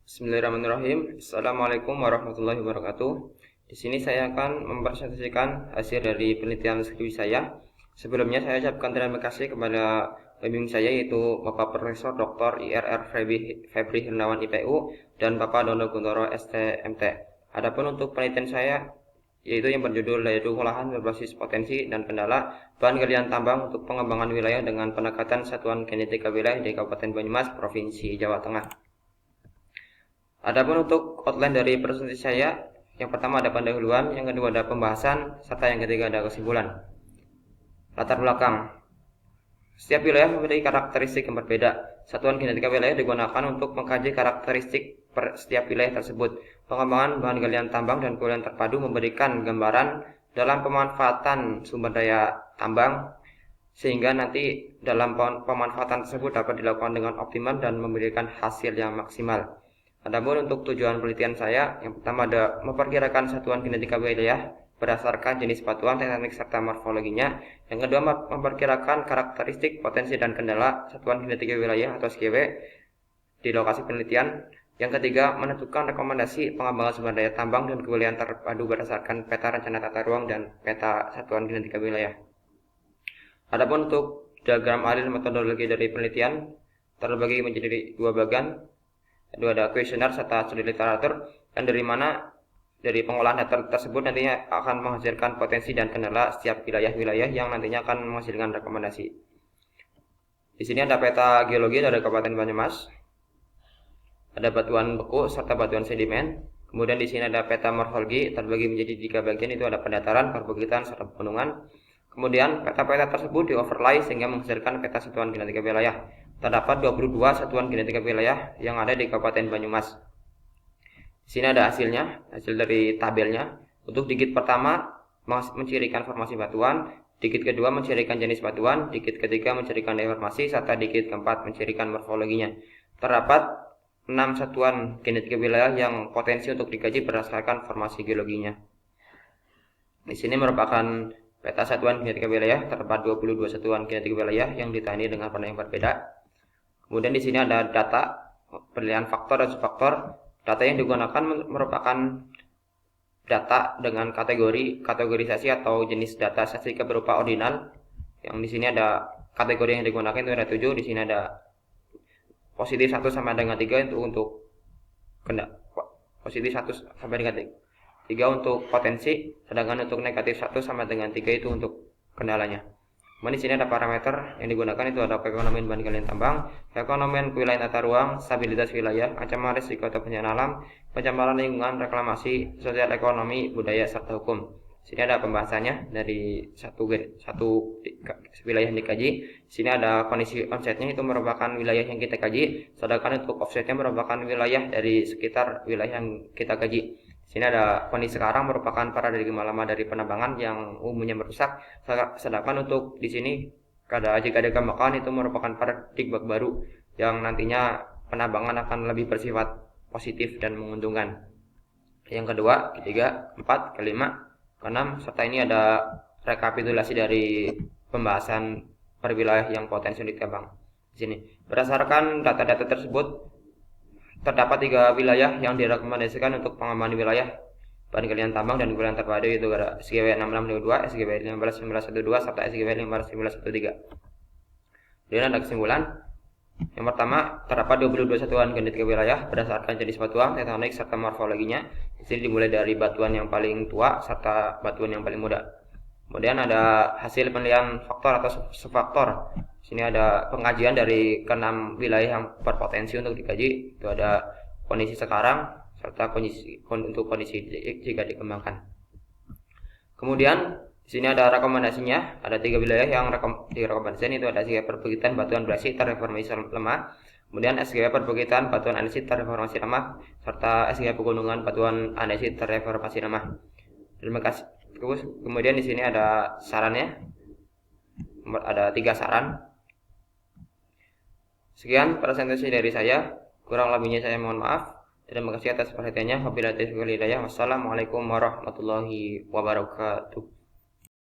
Bismillahirrahmanirrahim. Assalamualaikum warahmatullahi wabarakatuh. Di sini saya akan mempresentasikan hasil dari penelitian skripsi saya. Sebelumnya saya ucapkan terima kasih kepada pembimbing saya yaitu Bapak Profesor Dr. IRR Febri Hirnawan IPU dan Bapak Dono Guntoro STMT. Adapun untuk penelitian saya yaitu yang berjudul yaitu olahan berbasis potensi dan kendala bahan galian tambang untuk pengembangan wilayah dengan pendekatan satuan genetika wilayah di Kabupaten Banyumas, Provinsi Jawa Tengah. Adapun untuk outline dari presentasi saya, yang pertama ada pendahuluan, yang kedua ada pembahasan, serta yang ketiga ada kesimpulan. Latar belakang. Setiap wilayah memiliki karakteristik yang berbeda. Satuan genetika wilayah digunakan untuk mengkaji karakteristik setiap wilayah tersebut. Pengembangan bahan galian tambang dan kuliah terpadu memberikan gambaran dalam pemanfaatan sumber daya tambang, sehingga nanti dalam pemanfaatan tersebut dapat dilakukan dengan optimal dan memberikan hasil yang maksimal. Adapun untuk tujuan penelitian saya, yang pertama ada memperkirakan satuan genetika wilayah berdasarkan jenis batuan, tektonik serta morfologinya. Yang kedua memperkirakan karakteristik, potensi dan kendala satuan genetika wilayah atau SGW di lokasi penelitian. Yang ketiga menentukan rekomendasi pengembangan sumber daya tambang dan kewilayahan terpadu berdasarkan peta rencana tata ruang dan peta satuan genetika wilayah. Adapun untuk diagram alur metodologi dari penelitian terbagi menjadi dua bagian. Kedua ada kuesioner serta studi literatur, dan dari mana dari pengolahan data tersebut nantinya akan menghasilkan potensi dan kendala setiap wilayah-wilayah yang nantinya akan menghasilkan rekomendasi. Di sini ada peta geologi dari Kabupaten Banyumas, ada batuan beku serta batuan sedimen. Kemudian di sini ada peta morfologi terbagi menjadi 3 bagian, itu ada pendataran, perbukitan serta pegunungan. Kemudian peta-peta tersebut di-overlay sehingga menghasilkan peta satuan genetika wilayah. Terdapat 22 satuan genetika wilayah yang ada di Kabupaten Banyumas. Di sini ada hasilnya, hasil dari tabelnya. Untuk digit pertama mencirikan formasi batuan, digit kedua mencirikan jenis batuan, digit ketiga mencirikan deformasi, serta digit keempat mencirikan morfologinya. Terdapat 6 satuan genetika wilayah yang potensi untuk dikaji berdasarkan formasi geologinya. Di sini merupakan peta satuan genetika wilayah, terdapat 22 satuan genetika wilayah yang ditandai dengan warna yang berbeda. Kemudian di sini ada data penilaian faktor dan subfaktor. Data yang digunakan merupakan data dengan kategorisasi atau jenis data statistika berupa ordinal. Yang di sini ada kategori yang digunakan itu ada 7. Di sini ada positif 1 sampai dengan 3 itu untuk positif 1 sampai dengan 3 untuk potensi, sedangkan untuk negatif 1 sampai dengan 3 itu untuk kendalanya. Kemudian di sini ada parameter yang digunakan itu ada keekonomian bahan galian tambang, keekonomian kewilayahan tata ruang, stabilitas wilayah, ancaman risiko atau bencana alam, pencemaran lingkungan, reklamasi, sosial ekonomi, budaya serta hukum. Di sini ada pembahasannya dari satu wilayah yang dikaji. Di sini ada kondisi onsetnya itu merupakan wilayah yang kita kaji, sedangkan untuk offsetnya merupakan wilayah dari sekitar wilayah yang kita kaji. Di sini ada kondisi sekarang merupakan paradigma lama dari penambangan yang umumnya merusak, sedangkan untuk di sini jika ada kembangkan itu merupakan paradigma baru yang nantinya penambangan akan lebih bersifat positif dan menguntungkan. Yang kedua, ketiga, keempat, kelima, keenam, serta ini ada rekapitulasi dari pembahasan per wilayah yang potensi ditambang. Di sini berdasarkan data-data tersebut terdapat 3 wilayah yang direkomendasikan untuk pengembangan wilayah bahan galian tambang dan kuliahan terpadu, yaitu ada SGW 6622, SGW 15112 serta SGW 15113. Kemudian ada kesimpulan. Yang pertama, terdapat 22 satuan genetika wilayah berdasarkan jenis batuan, tektonik serta morfologinya. Di sini dimulai dari batuan yang paling tua serta batuan yang paling muda. Kemudian ada hasil penilaian faktor atau subfaktor. Di sini ada pengajian dari ke-6 wilayah yang berpotensi untuk dikaji. Itu ada kondisi sekarang serta kondisi jika dikembangkan. Kemudian di sini ada rekomendasinya. Ada 3 wilayah yang direkomendasikan, itu ada SGW perbukitan batuan berasi terreformasi lemah, kemudian SGW perbukitan batuan andesit terreformasi lemah, serta SGW pegunungan batuan andesit terreformasi lemah. Terima kasih. Kemudian di sini ada sarannya. Ada 3 saran. Sekian presentasi dari saya. Kurang lebihnya saya mohon maaf. Terima kasih atas perhatiannya. Wabillahi taufiq wal hidayah. Wassalamualaikum warahmatullahi wabarakatuh.